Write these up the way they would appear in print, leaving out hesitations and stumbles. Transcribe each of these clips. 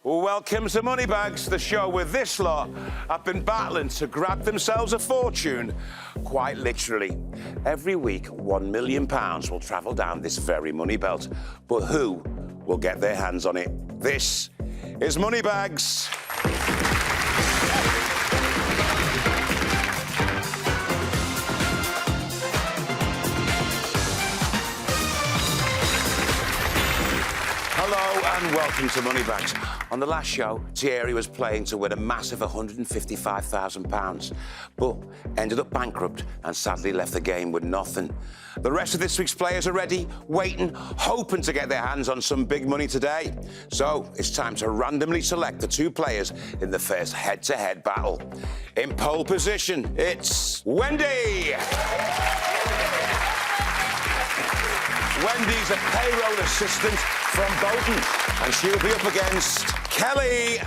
Welcome to Moneybags, the show where this lot have been battling to grab themselves a fortune, quite literally. Every week, £1 million will travel down this very money belt. But who will get their hands on it? This is Moneybags. Hello and welcome to Moneybags. On the last show, Thierry was playing to win a massive £155,000, but ended up bankrupt and sadly left the game with nothing. The rest of this week's players are ready, waiting, hoping to get their hands on some big money today. So it's time to randomly select the two players in the first head-to-head battle. In pole position, it's Wendy. Wendy's a payroll assistant from Bolton, and she'll be up against Kelly.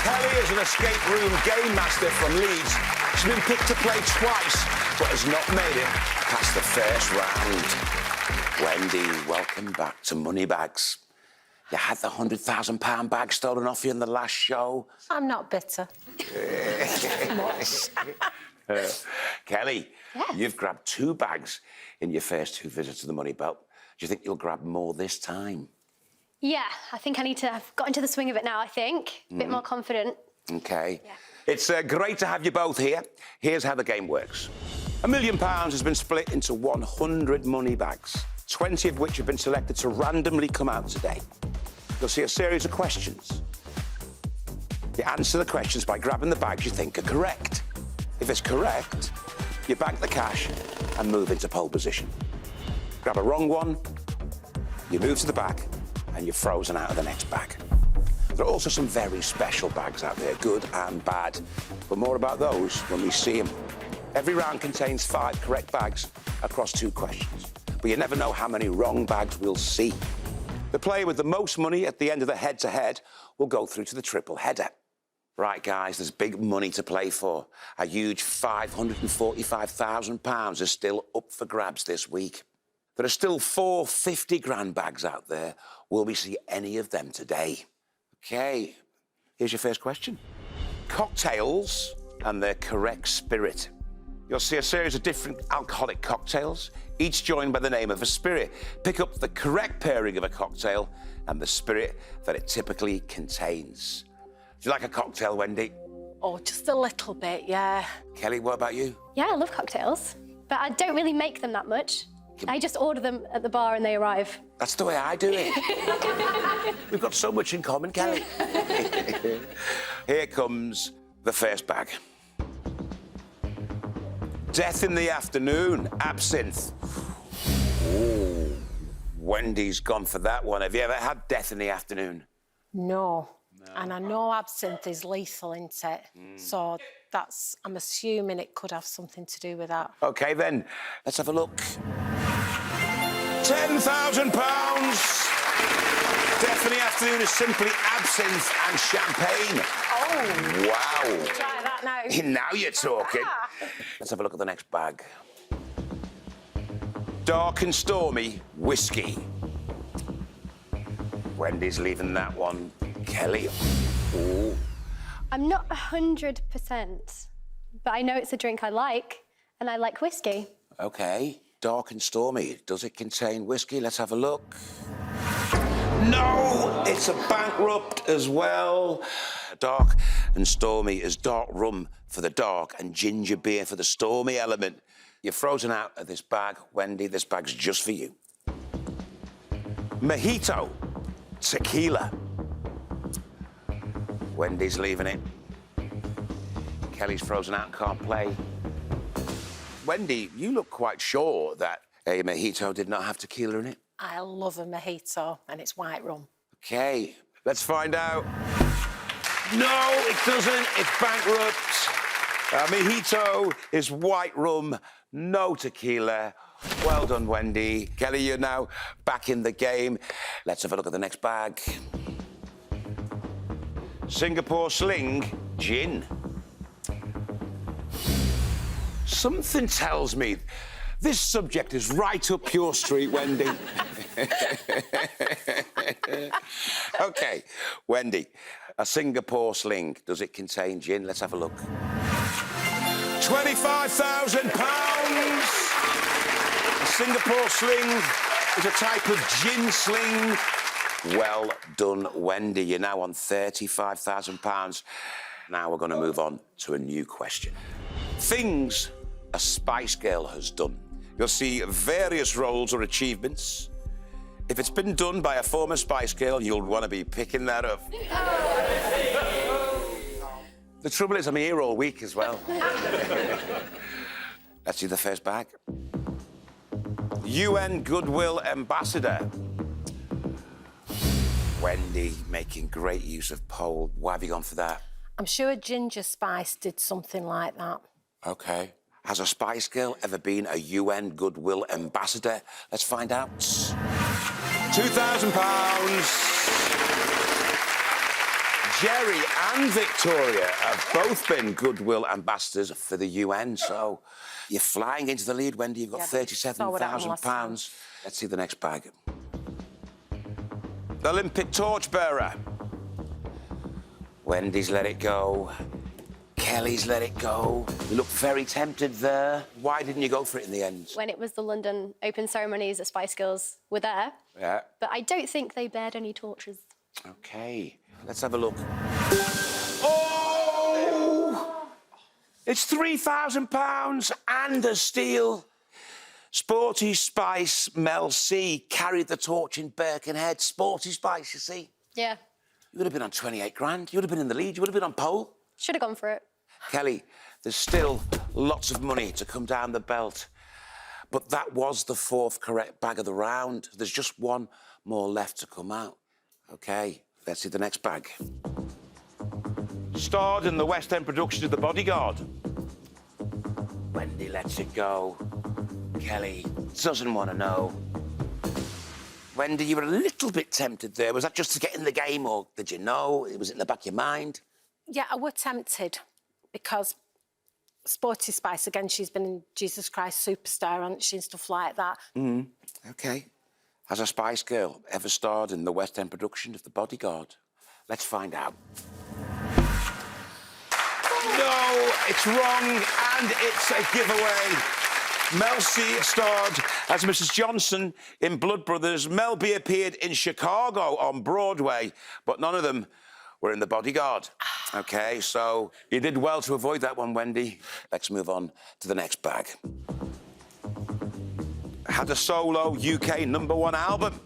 Kelly is an escape room game master from Leeds. She's been picked to play twice, but has not made it past the first round. Wendy, welcome back to Moneybags. You had the £100,000 bag stolen off you in the last show. I'm not bitter. Kelly, Yes. You've grabbed 2 bags in your first 2 visits to the money belt. Do you think you'll grab more this time? Yeah, I think I need to have got into the swing of it now, I think. A bit more confident. OK. Yeah. It's great to have you both here. Here's how the game works. £1 million has been split into 100 money bags, 20 of which have been selected to randomly come out today. You'll see a series of questions. You answer the questions by grabbing the bags you think are correct. If it's correct, you bank the cash and move into pole position. Grab a wrong one, you move to the back, and you're frozen out of the next bag. There are also some very special bags out there, good and bad, but more about those when we see them. Every round contains 5 correct bags across 2 questions, but you never know how many wrong bags we'll see. The player with the most money at the end of the head-to-head will go through to the triple header. Right, guys, there's big money to play for. A huge £545,000 is still up for grabs this week. There are still 4 50-grand bags out there. Will we see any of them today? OK, here's your first question. Cocktails and their correct spirit. You'll see a series of different alcoholic cocktails, each joined by the name of a spirit. Pick up the correct pairing of a cocktail and the spirit that it typically contains. Do you like a cocktail, Wendy? Oh, just a little bit, yeah. Kelly, what about you? Yeah, I love cocktails, but I don't really make them that much. I just order them at the bar and they arrive. That's the way I do it. We've got so much in common, Kelly. Here comes the first bag. Death in the afternoon, absinthe. Ooh, Wendy's gone for that one. Have you ever had death in the afternoon? No. And I know absinthe is lethal, isn't it? So I'm assuming it could have something to do with that. OK, then, let's have a look. £10,000! Death in the afternoon is simply absinthe and champagne. Oh! Wow. Try that now. Now you're talking. Let's have a look at the next bag. Dark and stormy whiskey. Wendy's leaving that one. Kelly. Ooh. I'm not 100%, but I know it's a drink I like, and I like whiskey. OK. Dark and stormy. Does it contain whiskey? Let's have a look. No! It's a bankrupt as well. Dark and stormy is dark rum for the dark and ginger beer for the stormy element. You're frozen out of this bag, Wendy. This bag's just for you. Mojito. Tequila. Wendy's leaving it. Kelly's frozen out and can't play. Wendy, you look quite sure that a mojito did not have tequila in it. I love a mojito, and it's white rum. OK, let's find out. No, it doesn't. It's bankrupt. Mojito is white rum, no tequila. Well done, Wendy. Kelly, you're now back in the game. Let's have a look at the next bag. Singapore Sling Gin. Something tells me this subject is right up your street, Wendy. OK, Wendy, a Singapore sling, does it contain gin? Let's have a look. £25,000! A Singapore sling is a type of gin sling. Well done, Wendy. You're now on £35,000. Now we're going to move on to a new question. Things a Spice Girl has done. You'll see various roles or achievements. If it's been done by a former Spice Girl, you'll want to be picking that up. The trouble is, I'm here all week as well. Let's see the first bag. UN Goodwill Ambassador. Wendy making great use of pole. Why have you gone for that? I'm sure Ginger Spice did something like that. OK. Has a Spice Girl ever been a UN Goodwill Ambassador? Let's find out. £2,000. Jerry and Victoria have both been Goodwill Ambassadors for the UN, so you're flying into the lead, Wendy. You've got £37,000. Let's see the next bag. The Olympic torchbearer. Wendy's let it go. Kelly's let it go. You look very tempted there. Why didn't you go for it in the end? When it was the London Open ceremonies, the Spice Girls were there. Yeah. But I don't think they bared any torches. OK, let's have a look. Oh! It's £3,000 and a steal. Sporty Spice Mel C carried the torch in Birkenhead. Sporty Spice, you see. Yeah. You would have been on 28 grand. You would have been in the lead. You would have been on pole. Should have gone for it. Kelly, there's still lots of money to come down the belt. But that was the fourth correct bag of the round. There's just one more left to come out. OK, let's see the next bag. Starred in the West End production of The Bodyguard. Wendy lets it go. Kelly doesn't want to know. Wendy, you were a little bit tempted there. Was that just to get in the game, or did you know? Was it in the back of your mind? Yeah, I was tempted because Sporty Spice, again, she's been in Jesus Christ Superstar, hasn't she, and stuff like that. OK. Has a Spice Girl ever starred in the West End production of The Bodyguard? Let's find out. No, it's wrong, and it's a giveaway. Mel C starred as Mrs. Johnson in Blood Brothers. Mel B appeared in Chicago on Broadway, but none of them were in The Bodyguard. OK, so you did well to avoid that one, Wendy. Let's move on to the next bag. Had a solo UK #1 album.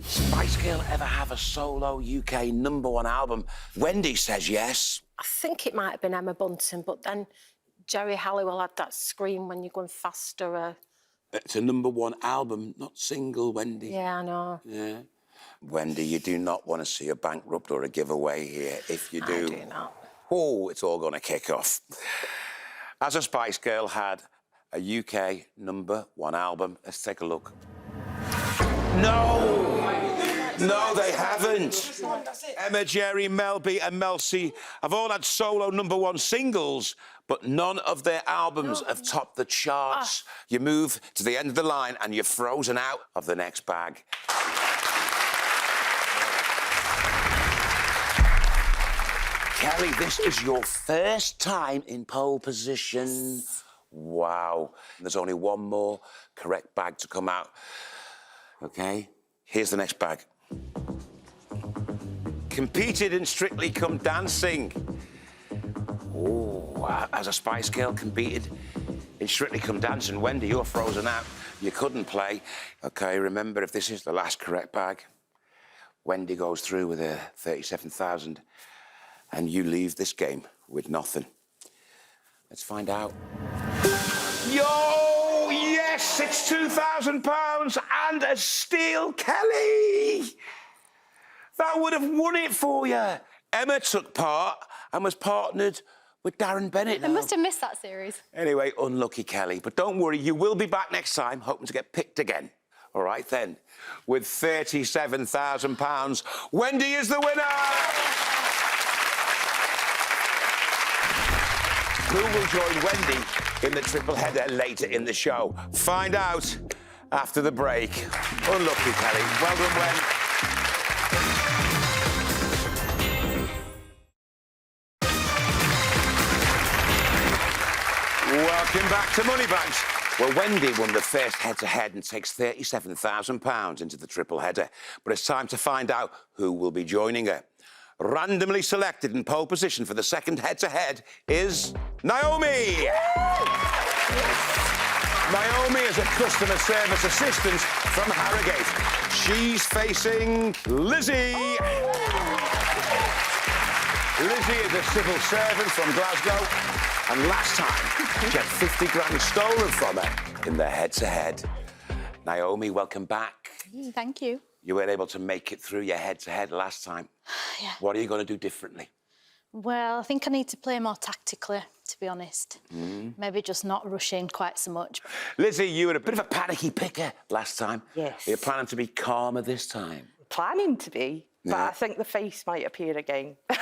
Spice Girl ever have a solo UK #1 album? Wendy says yes. I think it might have been Emma Bunton, but then Jerry Halliwell had that scream when you're going faster. It's a #1 album, not single, Wendy. Yeah, I know. Yeah. Wendy, you do not want to see a bankrupt or a giveaway here. If you do... I do not. Oh, it's all going to kick off. As a Spice Girl had a UK #1 album. Let's take a look. No! No, they haven't. Emma, Jerry, Mel B and Mel C have all had solo #1 singles, but none of their albums have topped the charts. You move to the end of the line and you're frozen out of the next bag. Kelly, this is your first time in pole position. Yes. Wow. There's only one more correct bag to come out. OK, here's the next bag. Competed in Strictly Come Dancing. Oh, as a Spice Girl, competed in Strictly Come Dancing. Wendy, you're frozen out. You couldn't play. OK, remember, if this is the last correct bag, Wendy goes through with her 37,000 and you leave this game with nothing. Let's find out. Yo, yes, it's £2,000 and a steal, Kelly. That would have won it for you. Emma took part and was partnered with Darren Bennett. I must have missed that series. Anyway, unlucky, Kelly. But don't worry, you will be back next time, hoping to get picked again. All right, then. With £37,000, Wendy is the winner! Who will join Wendy in the triple header later in the show? Find out after the break. Unlucky, Kelly. Well done, Wen. Welcome back to Moneybags. Well, Wendy won the first head-to-head and takes £37,000 into the triple header. But it's time to find out who will be joining her. Randomly selected in pole position for the second head-to-head is Naomi. Naomi is a customer service assistant from Harrogate. She's facing Lizzie. Lizzie is a civil servant from Glasgow. And last time, she had 50 grand stolen from her in the head-to-head. Naomi, welcome back. Thank you. You weren't able to make it through your head-to-head last time. Yeah. What are you going to do differently? Well, I think I need to play more tactically, to be honest. Maybe just not rush in quite so much. Lizzie, you were a bit of a panicky picker last time. Yes. You're planning to be calmer this time. Planning to be, but Yeah. I think the face might appear again. The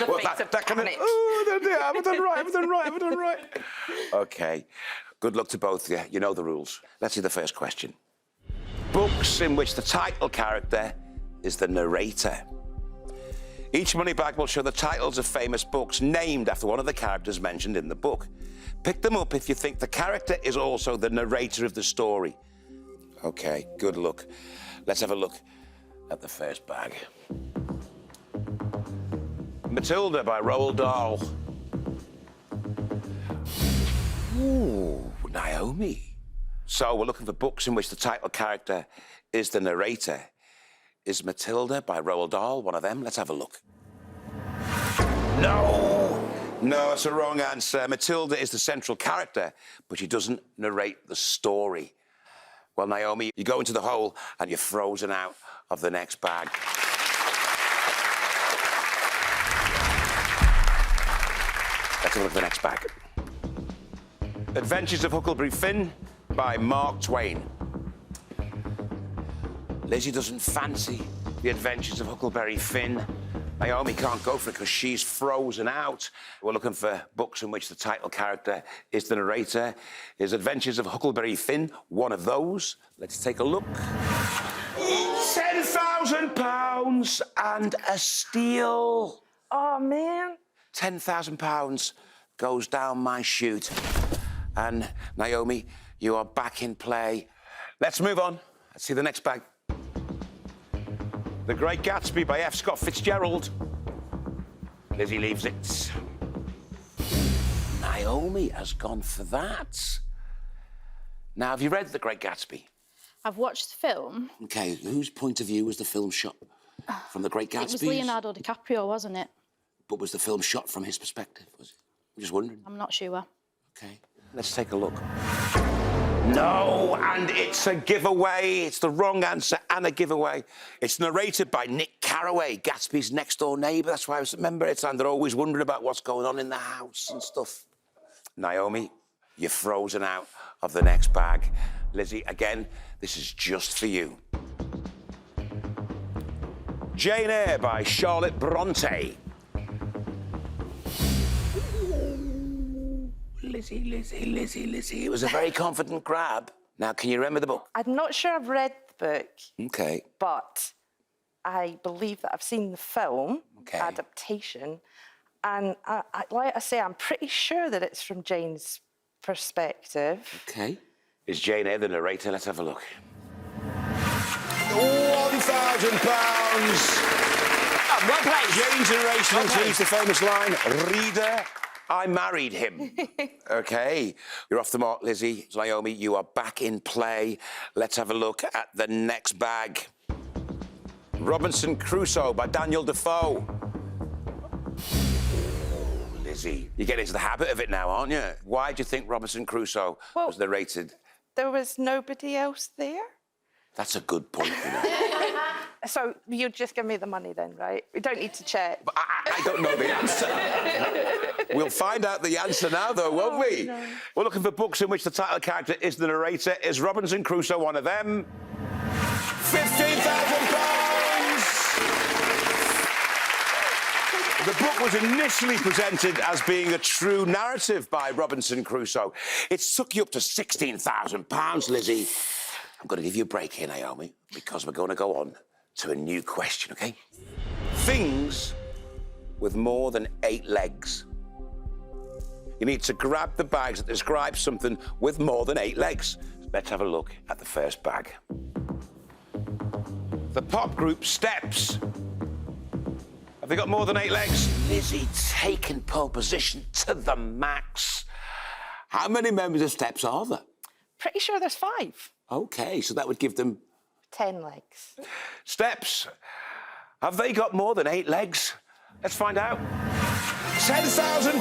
Well, face of that kind of, panic. oh, I haven't done right. OK. Good luck to both of you. You know the rules. Let's see the first question. Books in which the title character is the narrator. Each money bag will show the titles of famous books named after one of the characters mentioned in the book. Pick them up if you think the character is also the narrator of the story. OK, good luck. Let's have a look at the first bag. Matilda by Roald Dahl. Ooh, Naomi. So we're looking for books in which the title character is the narrator. Is Matilda by Roald Dahl one of them? Let's have a look. No, it's a wrong answer. Matilda is the central character, but she doesn't narrate the story. Well, Naomi, you go into the hole and you're frozen out of the next bag. Let's have a look at the next bag. Adventures of Huckleberry Finn by Mark Twain. Lizzie doesn't fancy the Adventures of Huckleberry Finn. Naomi can't go for it because she's frozen out. We're looking for books in which the title character is the narrator. Is Adventures of Huckleberry Finn one of those? Let's take a look. £10,000 and a steal. Oh, man. £10,000 goes down my chute. And Naomi, you are back in play. Let's move on. Let's see the next bag. The Great Gatsby by F. Scott Fitzgerald. Lizzie leaves it. Naomi has gone for that. Now, have you read The Great Gatsby? I've watched the film. OK, whose point of view was the film shot? From The Great Gatsby? It was Leonardo DiCaprio, wasn't it? But was the film shot from his perspective, was it? I'm just wondering. I'm not sure. OK, let's take a look. No, and it's a giveaway. It's the wrong answer and a giveaway. It's narrated by Nick Carraway, Gatsby's next-door neighbour. That's why I remember it, and they're always wondering about what's going on in the house and stuff. Naomi, you're frozen out of the next bag. Lizzie, again, this is just for you. Jane Eyre by Charlotte Bronte. Lizzie. It was a very confident grab. Now, can you remember the book? I'm not sure I've read the book, OK. but I believe that I've seen the film adaptation. And like I say, I'm pretty sure that it's from Jane's perspective. OK. Is Jane Eyre the narrator? Let's have a look. £1,000. Well played. Jane's narration includes the famous line, "Reader, I married him." OK. You're off the mark, Lizzie. Naomi, you are back in play. Let's have a look at the next bag. Robinson Crusoe by Daniel Defoe. Lizzie, you're getting into the habit of it now, aren't you? Why do you think Robinson Crusoe was narrated? There was nobody else there. That's a good point, you know. So you just give me the money then, right? We don't need to check. But I don't know the answer. We'll find out the answer now, though, won't we? No. We're looking for books in which the title character is the narrator. Is Robinson Crusoe one of them? £15,000! The book was initially presented as being a true narrative by Robinson Crusoe. It took you up to £16,000, Lizzie. I'm going to give you a break here, Naomi, because we're going to go on to a new question, OK? Things with more than 8 legs. You need to grab the bags that describe something with more than 8 legs. Let's have a look at the first bag. The pop group Steps. Have they got more than 8 legs? Lizzie taking pole position to the max. How many members of Steps are there? Pretty sure there's 5. OK, so that would give them 10 legs. Steps, have they got more than 8 legs? Let's find out. £10,000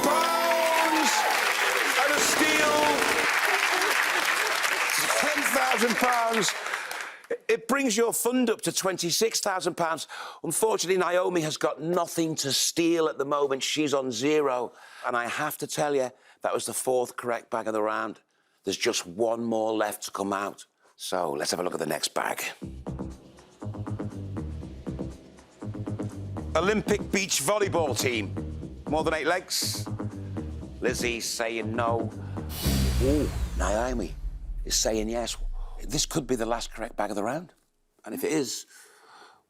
and a steal. £10,000. It brings your fund up to £26,000. Unfortunately, Naomi has got nothing to steal at the moment. She's on 0. And I have to tell you, that was the 4th correct bag of the round. There's just 1 more left to come out. So let's have a look at the next bag. Olympic beach volleyball team. More than 8 legs? Lizzie's saying no. Ooh, Naomi is saying yes. This could be the last correct bag of the round. And if it is,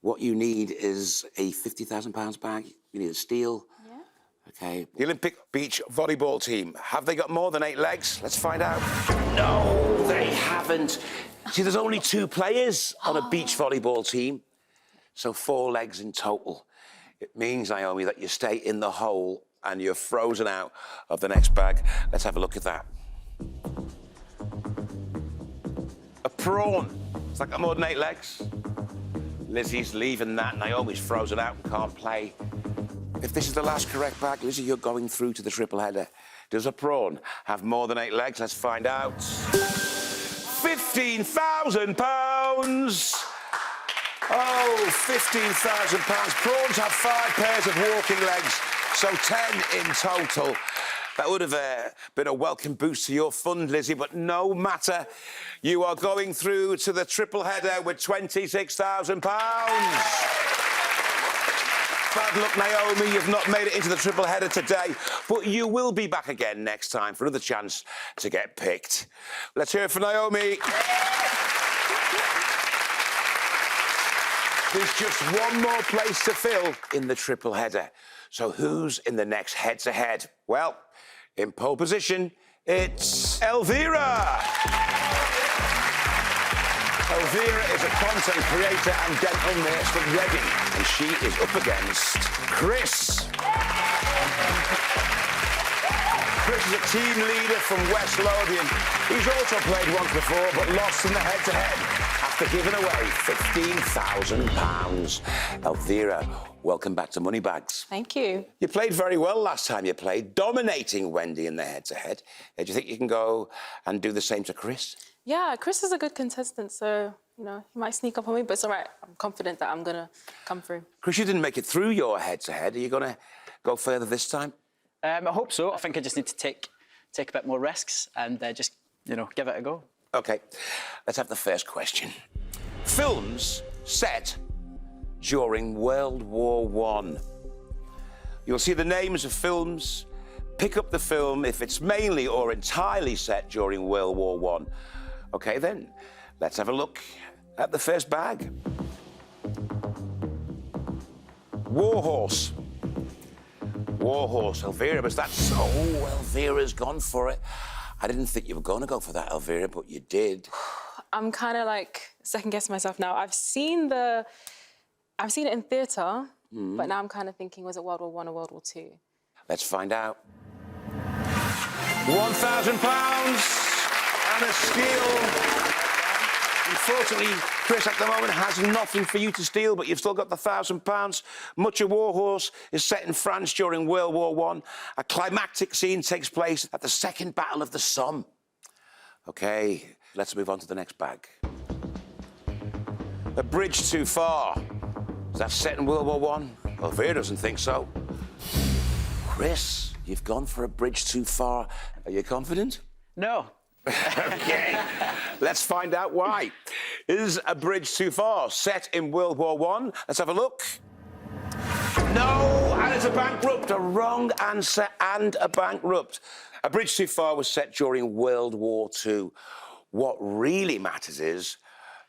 what you need is a £50,000 bag. You need a steal. Yeah. OK. The Olympic beach volleyball team, have they got more than 8 legs? Let's find out. No, they haven't. See, there's only 2 players on a beach volleyball team, so 4 legs in total. It means, Naomi, that you stay in the hole and you're frozen out of the next bag. Let's have a look at that. A prawn. It's like got more than 8 legs. Lizzie's leaving that. Naomi's frozen out and can't play. If this is the last correct bag, Lizzie, you're going through to the triple header. Does a prawn have more than 8 legs? Let's find out. £15,000. Oh, £15,000. Prawns have 5 pairs of walking legs, so 10 in total. That would have been a welcome boost to your fund, Lizzie, but no matter. You are going through to the triple header with £26,000. Bad luck, Naomi. You've not made it into the triple header today, but you will be back again next time for another chance to get picked. Let's hear it for Naomi. There's just 1 more place to fill in the triple header. So who's in the next head-to-head? Well, in pole position, it's Elvira. Elvira is a content creator and dental nurse from Reading, and she is up against Chris. Chris is a team leader from West Lothian. He's also played once before, but lost in the head-to-head after giving away £15,000. Elvira, welcome back to Moneybags. Thank you. You played very well last time you played, dominating Wendy in the head-to-head. Do you think you can go and do the same to Chris? Yeah, Chris is a good contestant, so, you know, he might sneak up on me, but it's all right. I'm confident that I'm going to come through. Chris, you didn't make it through your head-to-head. Are you going to go further this time? I hope so. I think I just need to take a bit more risks and just, you know, give it a go. OK, let's have the first question. Films set during World War I. You'll see the names of films. Pick up the film if it's mainly or entirely set during World War I. OK, then, let's have a look at the first bag. Warhorse. Warhorse, Elvira, but that's... Oh, Elvira's gone for it. I didn't think you were going to go for that, Elvira, but you did. I'm kind of, like, second-guessing myself now. I've seen it in theatre, but now I'm kind of thinking, was it World War I or World War II? Let's find out. £1,000 and a steal. Unfortunately, Chris at the moment has nothing for you to steal, but you've still got the £1,000. Much of Warhorse is set in France during World War I. A climactic scene takes place at the Second Battle of the Somme. OK, let's move on to the next bag. A Bridge Too Far. Is that set in World War I? Well, Vera doesn't think so. Chris, you've gone for A Bridge Too Far. Are you confident? No. OK, let's find out why. Is A Bridge Too Far set in World War I? Let's have a look. No, and it's a bankrupt. A wrong answer and a bankrupt. A Bridge Too Far was set during World War II. What really matters is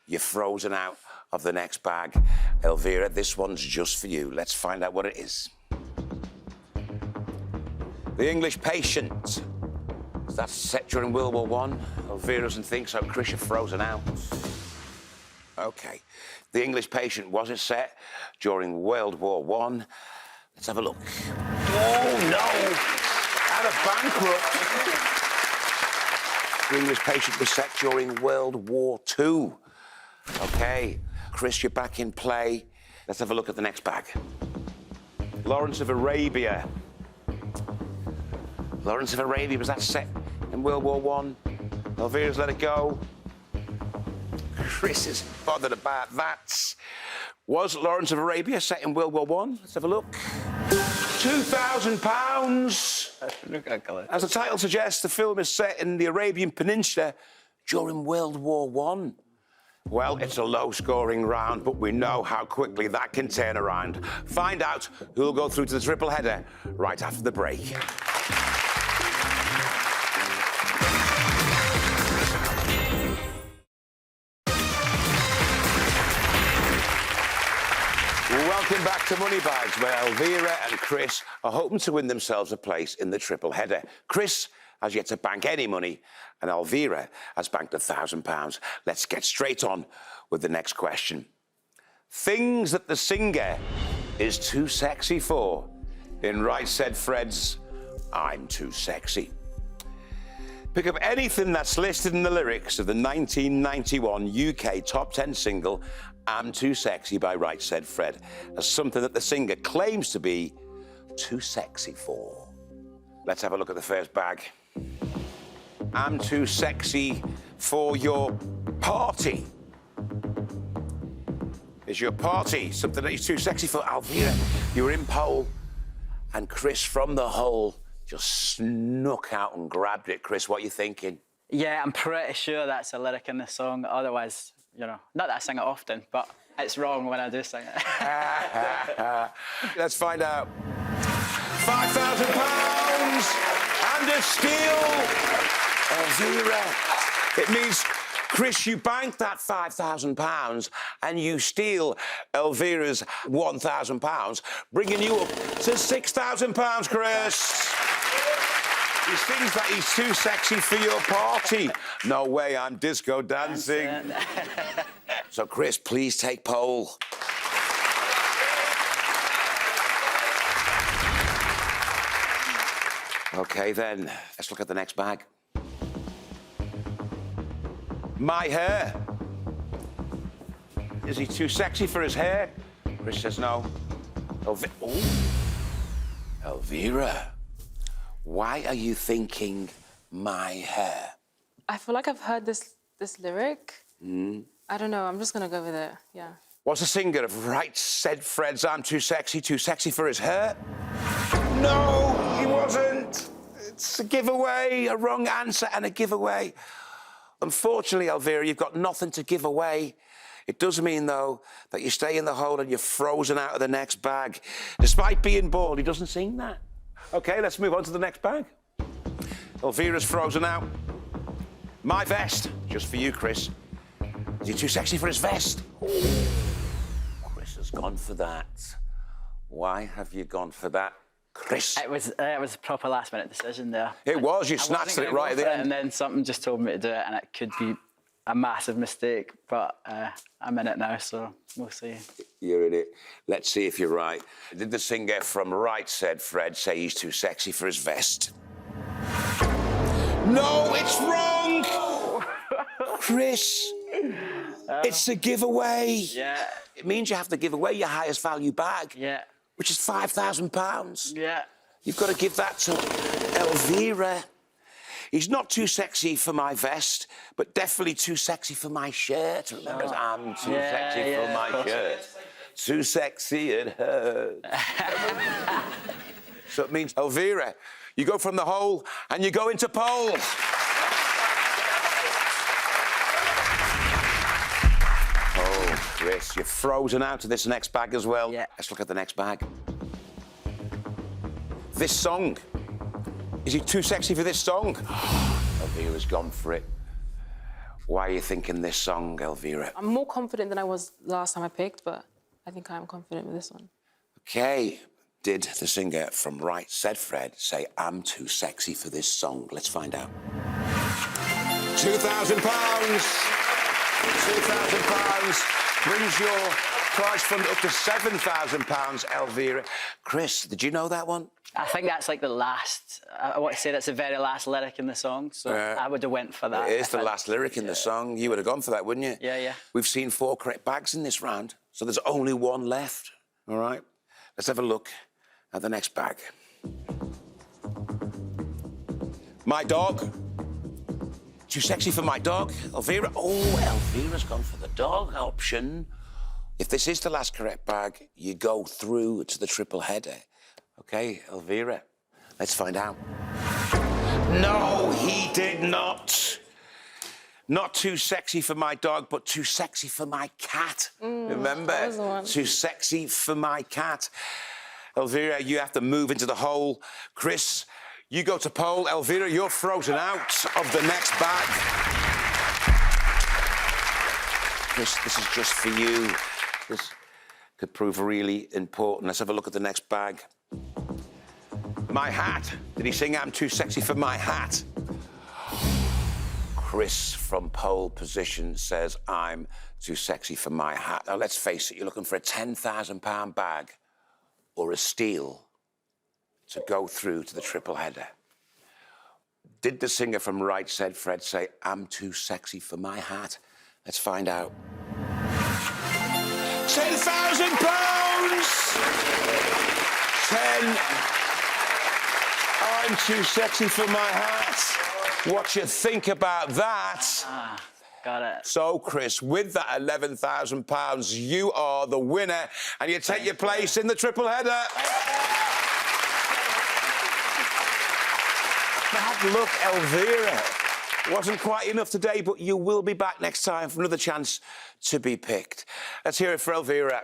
You're frozen out of the next bag. Elvira, this one's just for you. Let's find out what it is. The English Patient. Is that set during World War I? Elvira doesn't think so. Chris, you're frozen out. OK. The English Patient, was it set during World War I? Let's have a look. Oh, no! Out of bankrupt. The English Patient was set during World War II. OK. Chris, you're back in play. Let's have a look at the next bag. Lawrence of Arabia. Lawrence of Arabia, was that set in World War I? Elvira's let it go. Chris is bothered about that. Was Lawrence of Arabia set in World War I? Let's have a look. £2,000. As the title suggests, the film is set in the Arabian Peninsula during World War I. Well, it's a low-scoring round, but we know how quickly that can turn around. Find out who'll go through to the triple header right after the break. Welcome back to Moneybags, where Elvira and Chris are hoping to win themselves a place in the triple header. Chris has yet to bank any money, and Elvira has banked £1,000. Let's get straight on with the next question. Things that the singer is too sexy for in Right Said Fred's I'm Too Sexy. Pick up anything that's listed in the lyrics of the 1991 UK top 10 single I'm Too Sexy by Right Said Fred as something that the singer claims to be too sexy for. Let's have a look at the first bag. I'm too sexy for your party. Is your party something that you're too sexy for? Elvira, you were in pole, and Chris from the hole just snuck out and grabbed it. Chris, what are you thinking? Yeah, I'm pretty sure that's a lyric in the song. Otherwise, you know, not that I sing it often, but it's wrong when I do sing it. Let's find out. £5,000 and a steal. Elvira. It means, Chris, you banked that £5,000 and you steal Elvira's £1,000, bringing you up to £6,000, Chris. He thinks that he's too sexy for your party. No way, I'm disco dancing. So, Chris, please take pole. OK, then, let's look at the next bag. My hair. Is he too sexy for his hair? Chris says no. Elvira, why are you thinking my hair? I feel like I've heard this lyric. I don't know. I'm just gonna go with it. Yeah. Was the singer of Right Said Fred's I'm too sexy for his hair? No, he wasn't. It's a giveaway, a wrong answer and a giveaway. Unfortunately, Elvira, you've got nothing to give away. It does mean, though, that you stay in the hole and you're frozen out of the next bag. Despite being bald, he doesn't sing that. OK, let's move on to the next bag. Elvira's frozen out. My vest, just for you, Chris. Is he too sexy for his vest? Ooh. Chris has gone for that. Why have you gone for that, Chris? It was a proper last-minute decision there. It was. You snatched it right at the end. And then something just told me to do it, and it could be a massive mistake. But I'm in it now, so we'll see. You're in it. Let's see if you're right. Did the singer from Right Said Fred say he's too sexy for his vest? No, it's wrong! Chris, it's a giveaway. Yeah. It means you have to give away your highest value bag. Yeah. Which is £5,000. Yeah. You've got to give that to Elvira. He's not too sexy for my vest, but definitely too sexy for my shirt. Remember, I'm too sexy for my shirt. Too sexy, it hurts. So it means, Elvira, you go from the hole and you go into pole. Oh, Chris, you're frozen out of this next bag as well. Yeah. Let's look at the next bag. This song. Is he too sexy for this song? Elvira's gone for it. Why are you thinking this song, Elvira? I'm more confident than I was last time I picked, but I think I am confident with this one. Okay. Did the singer from Right Said Fred say, I'm too sexy for this song? Let's find out. £2,000. £2,000 brings your prize fund up to £7,000, Elvira. Chris, did you know that one? I think that's like the last, I want to say that's the very last lyric in the song, so I would have went for that. It is the last lyric in the song. You would have gone for that, wouldn't you? Yeah, yeah. We've seen 4 correct bags in this round, so there's only 1 left, all right? Let's have a look at the next bag. My dog. Too sexy for my dog. Elvira. Oh, Elvira's gone for the dog option. If this is the last correct bag, you go through to the triple header. Okay, Elvira, let's find out. No, he did not. Not too sexy for my dog, but too sexy for my cat. Remember? That was the one. Too sexy for my cat. Elvira, you have to move into the hole. Chris, you go to pole. Elvira, you're frozen out of the next bag. Chris, this is just for you. This could prove really important. Let's have a look at the next bag. My hat. Did he sing I'm too sexy for my hat? Chris from pole position says I'm too sexy for my hat. Now, let's face it, you're looking for a £10,000 bag or a steal to go through to the triple header. Did the singer from Right Said Fred say I'm too sexy for my hat? Let's find out. £10,000! 10. I'm too sexy for my hat. What you think about that? Got it. So, Chris, with that £11,000, you are the winner, and you take your place in the triple header. Bad luck, Elvira. Wasn't quite enough today, but you will be back next time for another chance to be picked. Let's hear it for Elvira.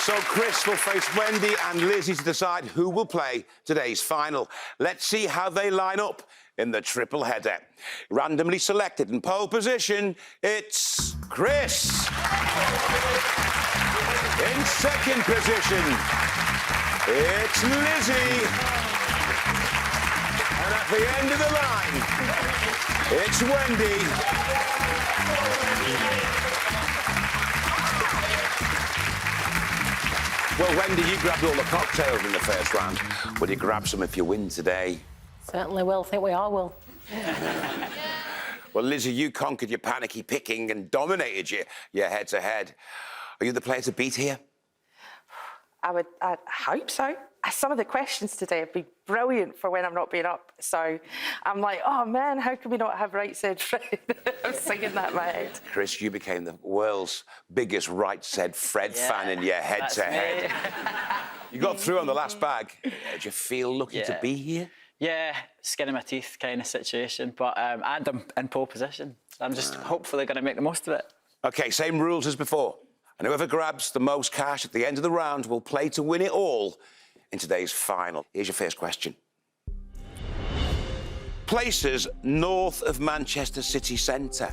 So Chris will face Wendy and Lizzie to decide who will play today's final. Let's see how they line up in the triple header. Randomly selected in pole position, it's Chris. In second position, it's Lizzie. And at the end of the line, it's Wendy. Well, Wendy, you grabbed all the cocktails in the first round. Will you grab some if you win today? Certainly will. Think we all will. Well, Lizzie, you conquered your panicky picking and dominated your head-to-head. Are you the player to beat here? I hope so. Some of the questions today have been brilliant for when I'm not being up. So I'm like, oh, man, how can we not have Right Said Fred? I'm singing that in my head. Chris, you became the world's biggest Right Said Fred fan in your head-to-head. You got through on the last bag. Did you feel lucky to be here? Yeah, skin in my teeth kind of situation, but and I'm in pole position. I'm just hopefully going to make the most of it. OK, same rules as before. And whoever grabs the most cash at the end of the round will play to win it all in today's final. Here's your first question. Places north of Manchester city centre.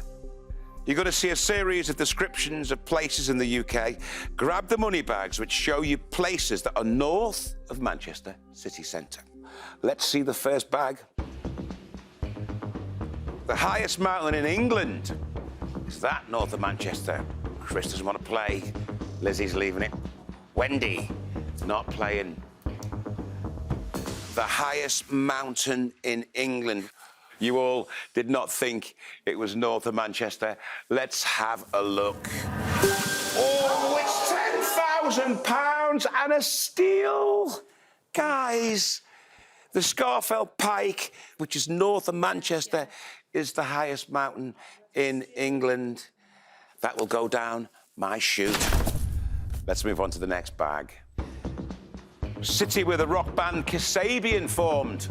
You're going to see a series of descriptions of places in the UK. Grab the money bags which show you places that are north of Manchester city centre. Let's see the first bag. The highest mountain in England. Is that north of Manchester? Chris doesn't want to play. Lizzie's leaving it. Wendy, not playing. The highest mountain in England. You all did not think it was north of Manchester. Let's have a look. Oh, it's £10,000 and a steal. Guys, the Scafell Pike, which is north of Manchester, is the highest mountain in England. That will go down my chute. Let's move on to the next bag. City where the rock band Kasabian formed.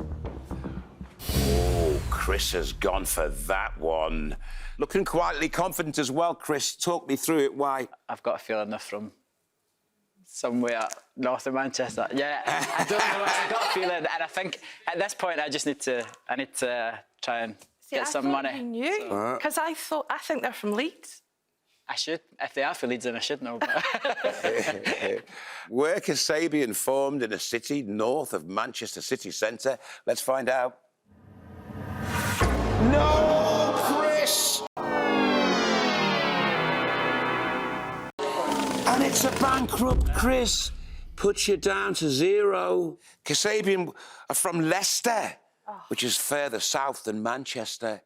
Oh, Chris has gone for that one. Looking quietly confident as well, Chris. Talk me through it. Why? I've got a feeling they're from somewhere north of Manchester. Yeah, I don't know. I got a feeling, and I think at this point I need to try and get some money. You knew, because I think they're from Leeds. I should, if they are for Leeds, then I should know. But Were Kasabian formed in a city north of Manchester city centre? Let's find out. No, Chris! And it's a bankrupt Chris. Puts you down to 0. Kasabian are from Leicester, which is further south than Manchester.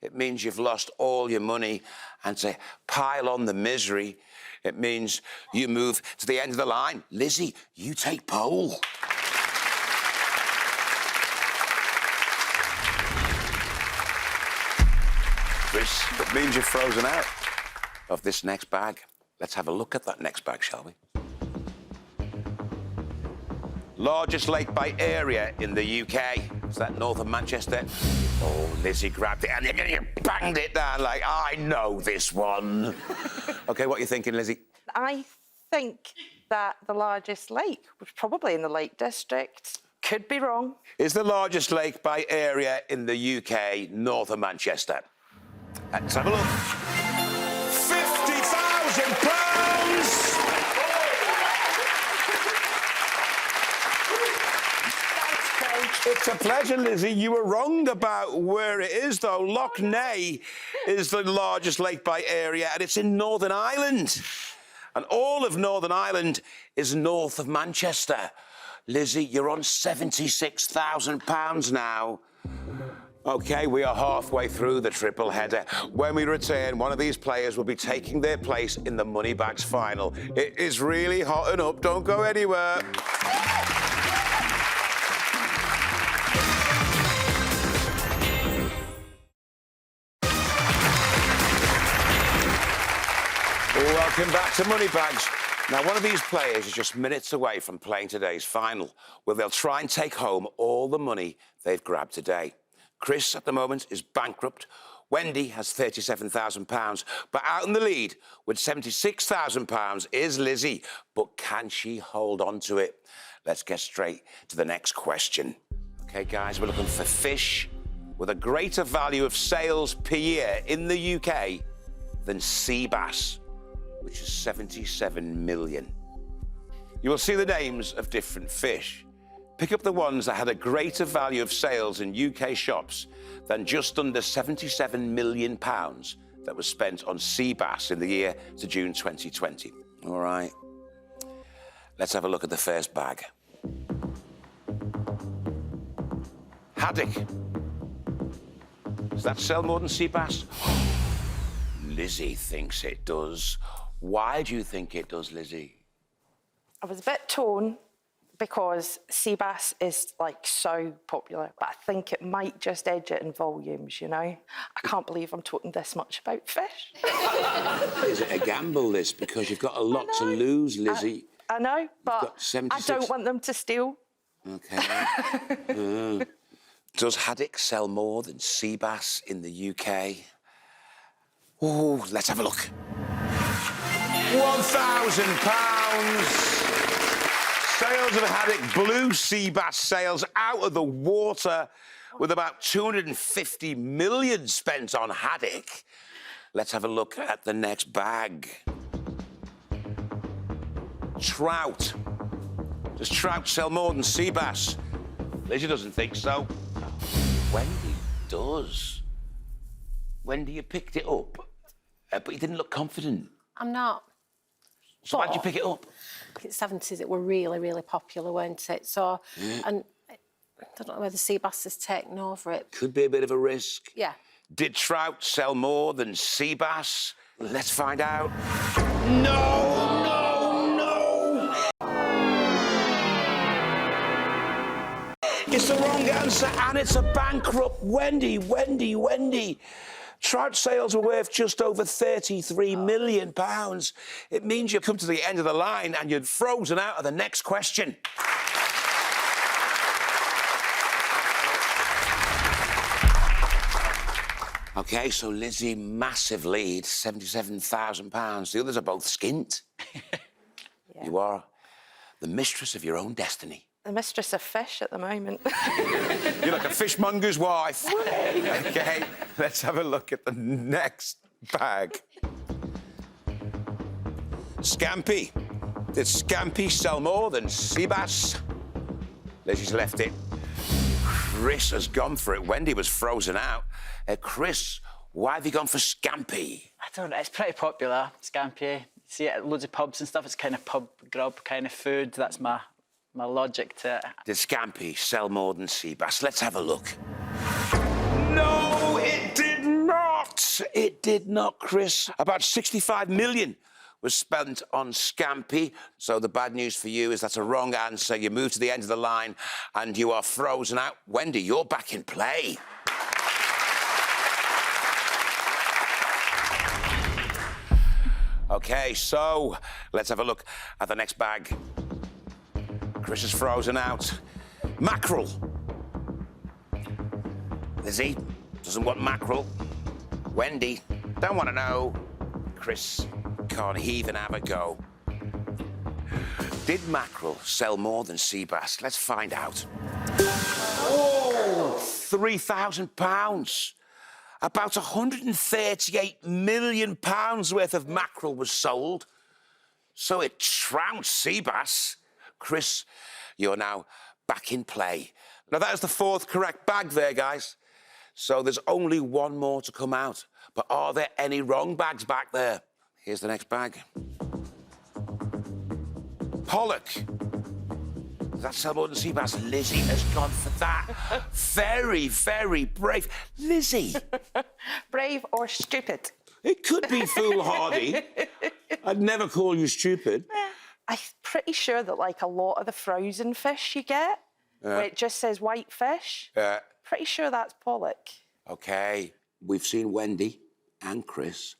It means you've lost all your money, and to pile on the misery, it means you move to the end of the line. Lizzie, you take pole. Chris, it means you're frozen out of this next bag. Let's have a look at that next bag, shall we? Largest lake by area in the UK. Is that north of Manchester? Oh, Lizzie grabbed it and you banged it down like, I know this one. OK, what are you thinking, Lizzie? I think that the largest lake was probably in the Lake District. Could be wrong. Is the largest lake by area in the UK north of Manchester? Let's have a look. £50,000! It's a pleasure, Lizzie. You were wrong about where it is, though. Loch Ness is the largest lake by area, and it's in Northern Ireland. And all of Northern Ireland is north of Manchester. Lizzie, you're on £76,000 now. OK, we are halfway through the triple header. When we return, one of these players will be taking their place in the Moneybags final. It is really hot and up. Don't go anywhere. Welcome back to Moneybags. Now, one of these players is just minutes away from playing today's final, where they'll try and take home all the money they've grabbed today. Chris, at the moment, is bankrupt. Wendy has £37,000. But out in the lead with £76,000 is Lizzie. But can she hold on to it? Let's get straight to the next question. OK, guys, we're looking for fish with a greater value of sales per year in the UK than sea bass, which is 77 million. You will see the names of different fish. Pick up the ones that had a greater value of sales in UK shops than just under £77 million that was spent on sea bass in the year to June 2020. All right. Let's have a look at the first bag. Haddock. Does that sell more than sea bass? Lizzie thinks it does. Why do you think it does, Lizzie? I was a bit torn because sea bass is like so popular, but I think it might just edge it in volumes, you know? I can't believe I'm talking this much about fish. Is it a gamble, this? Because you've got a lot to lose, Lizzie. I know, but I 76... don't want them to steal. OK. Does haddock sell more than sea bass in the UK? Oh, let's have a look. £1,000. Sales of haddock blew sea bass sales out of the water with about 250 million spent on haddock. Let's have a look at the next bag. Trout. Does trout sell more than sea bass? Lizzie doesn't think so. Wendy does. Wendy, you picked it up, but you didn't look confident. I'm not. So why'd you pick it up? In the 70s, it were really, really popular, weren't it? So, and I don't know whether sea bass has taken over it. Could be a bit of a risk. Yeah. Did trout sell more than sea bass? Let's find out. No, no, no! It's the wrong answer, and it's a bankrupt Wendy. Trout sales were worth just over £33 million. It means you've come to the end of the line and you're frozen out of the next question. OK, so Lizzie, massive lead, £77,000. The others are both skint. Yeah. You are. the mistress of your own destiny. The mistress of fish at the moment. You're like a fishmonger's wife. OK, let's have a look at the next bag. Scampi. Did Scampi sell more than sea bass? Lizzie's left it. Chris has gone for it. Wendy was frozen out. Chris, why have you gone for Scampi? I don't know, it's pretty popular, Scampi. You see it at loads of pubs and stuff, it's kind of pub grub kind of food. That's my logic to it. Did Scampi sell more than sea bass? Let's have a look. No, it did not. It did not, Chris. About 65 million was spent on Scampi. So the bad news for you is that's a wrong answer. You move to the end of the line and you are frozen out. Wendy, you're back in play. OK, so let's have a look at the next bag. Chris is frozen out. Mackerel. Lizzie doesn't want mackerel. Wendy don't want to know. Chris can't even have a go. Did mackerel sell more than sea bass? Let's find out. Oh, £3,000. About £138 million worth of mackerel was sold. So it trounced sea bass. Chris, you're now back in play. Now, that is the fourth correct bag there, guys. So there's only one more to come out. But are there any wrong bags back there? Here's the next bag. Pollock. Does that sell more than sea bass? Lizzie has gone for that. Very, very brave. Lizzie. Brave or stupid? It could be foolhardy. I'd never call you stupid. I'm pretty sure that, like, a lot of the frozen fish you get, where it just says white fish, pretty sure that's pollock. OK, we've seen Wendy and Chris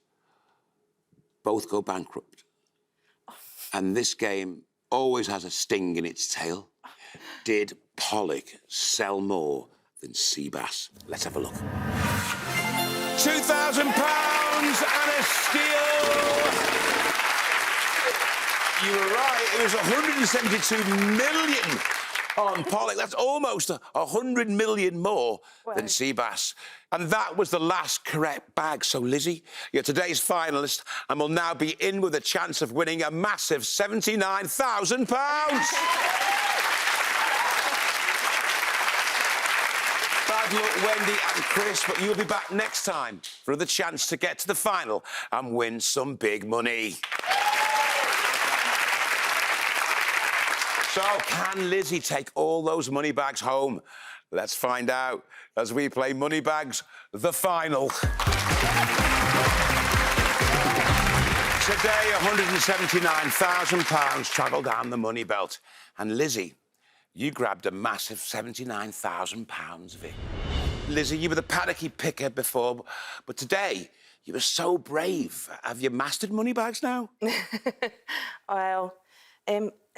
both go bankrupt. And this game always has a sting in its tail. Did pollock sell more than sea bass? Let's have a look. £2,000 and a steal! You were right, it was 172 million on pollock. That's almost 100 million more than sea bass. And that was the last correct bag. So, Lizzie, you're today's finalist and will now be in with a chance of winning a massive £79,000. Bad luck, Wendy and Chris, but you'll be back next time for the chance to get to the final and win some big money. So, can Lizzie take all those money bags home? Let's find out as we play Moneybags, the final. Today, £179,000 travelled down the money belt. And Lizzie, you grabbed a massive £79,000 of it. Lizzie, you were the panicky picker before, but today, you were so brave. Have you mastered Moneybags now? Well,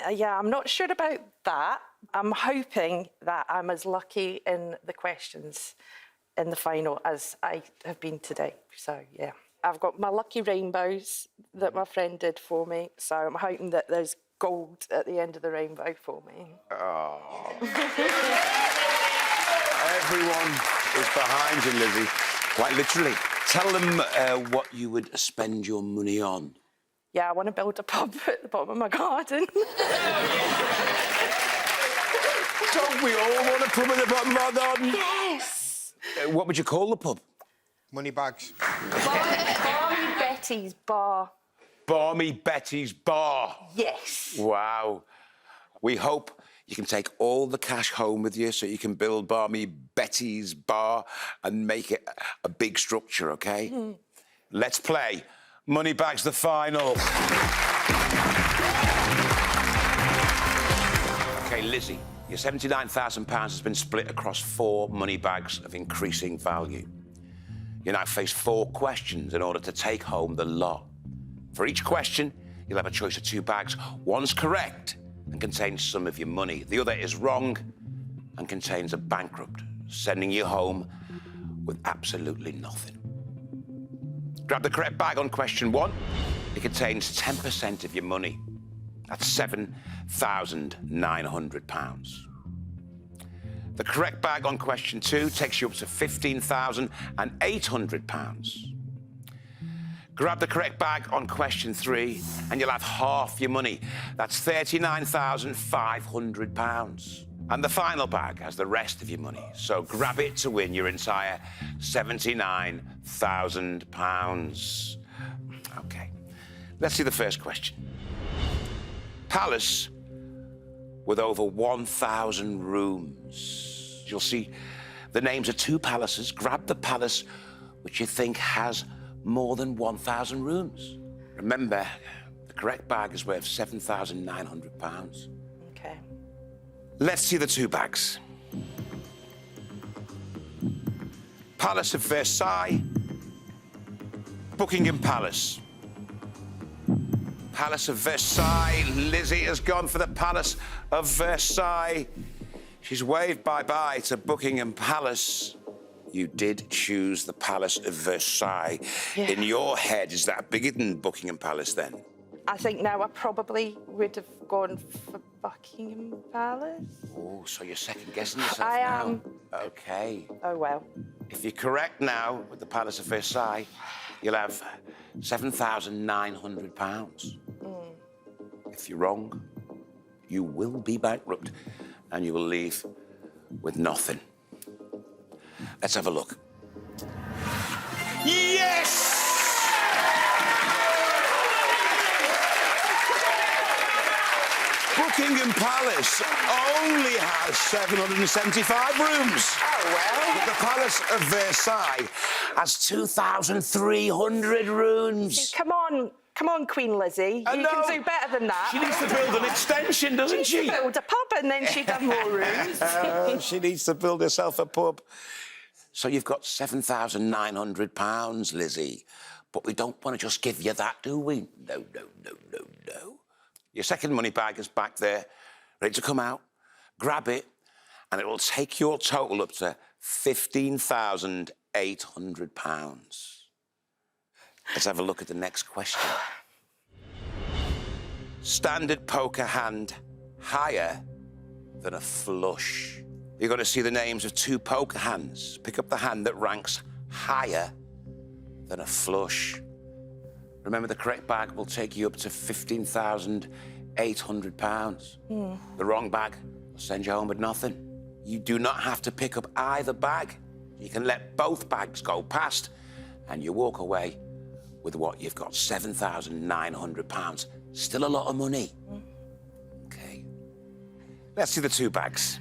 yeah, I'm not sure about that. I'm hoping that I'm as lucky in the questions in the final as I have been today. So, yeah. I've got my lucky rainbows that my friend did for me, so I'm hoping that there's gold at the end of the rainbow for me. Oh. Everyone is behind you, Lizzie. Quite literally. Tell them what you would spend your money on. Yeah, I want to build a pub at the bottom of my garden. Don't we all want a pub at the bottom of our garden? Yes! What would you call the pub? Moneybags. Barmy Betty's Bar. Barmy Betty's Bar. Yes. Wow. We hope you can take all the cash home with you so you can build Barmy Betty's Bar and make it a big structure, OK? Let's play Moneybags the final. OK, Lizzie, your £79,000 has been split across 4 money bags of increasing value. You now face 4 questions in order to take home the lot. For each question, you'll have a choice of 2 bags. One's correct and contains some of your money. The other is wrong and contains a bankrupt, sending you home with absolutely nothing. Grab the correct bag on question 1. It contains 10% of your money. That's £15,900. The correct bag on question 2 takes you up to £15,800. Grab the correct bag on question 3 and you'll have half your money. That's £39,500. And the final bag has the rest of your money. So grab it to win your entire £79,000. Okay, let's see the first question. Palace with over 1,000 rooms. You'll see the names of 2 palaces. Grab the palace which you think has more than 1,000 rooms. Remember, the correct bag is worth £7,900. Okay. Let's see the 2 bags. Palace of Versailles, Buckingham Palace. Palace of Versailles. Lizzie has gone for the Palace of Versailles. She's waved bye-bye to Buckingham Palace. You did choose the Palace of Versailles. Yeah. In your head, is that bigger than Buckingham Palace then? I think now I probably would have gone for Buckingham Palace. Oh, so you're second-guessing yourself I now? am. OK. Oh, well. If you're correct now with the Palace of Versailles, you'll have £7,900. If you're wrong, you will be bankrupt and you will leave with nothing. Let's have a look. Yes! Buckingham Palace only has 775 rooms. Oh, well. But the Palace of Versailles has 2,300 rooms. Come on, Queen Lizzie. I You know. can do better than that. She needs to build an extension, doesn't she? Build a pub and then she'd have more rooms. She needs to build herself a pub. So you've got £7,900, Lizzie. But we don't want to just give you that, do we? No, no, no, no, no. Your second money bag is back there, ready to come out. Grab it, and it will take your total up to £15,800. Let's have a look at the next question. Standard poker hand higher than a flush. You're going to see the names of 2 poker hands. Pick up the hand that ranks higher than a flush. Remember, the correct bag will take you up to £15,800. The wrong bag will send you home with nothing. You do not have to pick up either bag. You can let both bags go past and you walk away with what you've got, £7,900. Still a lot of money. Okay. Let's see the 2 bags.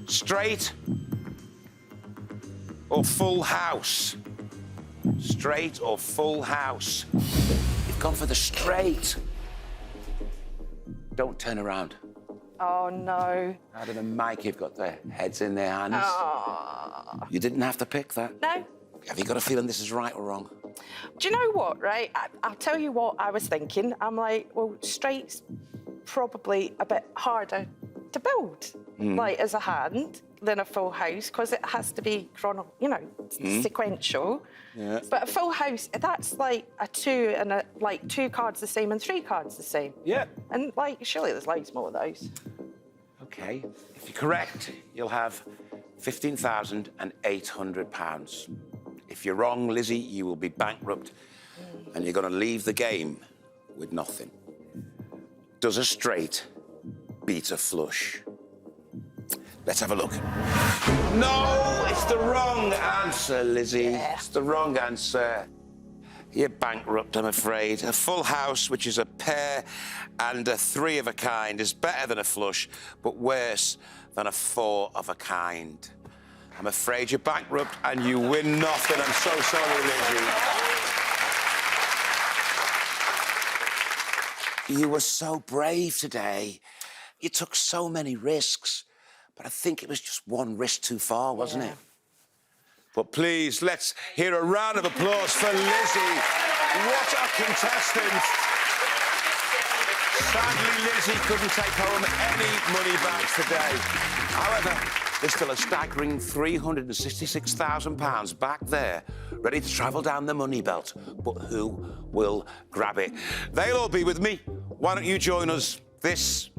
Straight or full house? Straight or full house? You've gone for the straight. Don't turn around. Oh, no. Out of the mic, you've got their heads in their hands. Oh. You didn't have to pick that. No. Have you got a feeling this is right or wrong? Do you know what, right? I'll tell you what I was thinking. I'm like, well, straight's probably a bit harder to build, like, as a hand than a full house, because it has to be sequential. Yeah. But a full house, that's like a 2 and like 2 cards the same and 3 cards the same. Yeah. And like, surely there's loads more of those. Okay. If you're correct, you'll have £15,800. If you're wrong, Lizzie, you will be bankrupt and you're going to leave the game with nothing. Does a straight beat a flush? Let's have a look. No, it's the wrong answer, Lizzie. Yeah. It's the wrong answer. You're bankrupt, I'm afraid. A full house, which is a pair and a 3 of a kind, is better than a flush, but worse than a 4 of a kind. I'm afraid you're bankrupt and you win nothing. I'm so sorry, Lizzie. You were so brave today. You took so many risks, but I think it was just one risk too far, wasn't it? But please, let's hear a round of applause for Lizzie. What a contestant. Sadly, Lizzie couldn't take home any money bags today. However, there's still a staggering £366,000 back there, ready to travel down the money belt. But who will grab it? They'll all be with me why don't you join us? This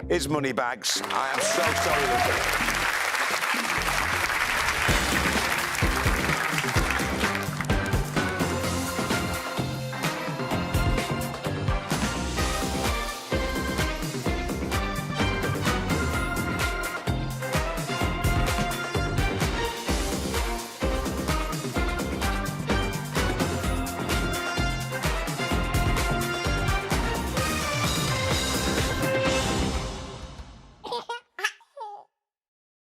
is Moneybags. I am so sorry, Linda.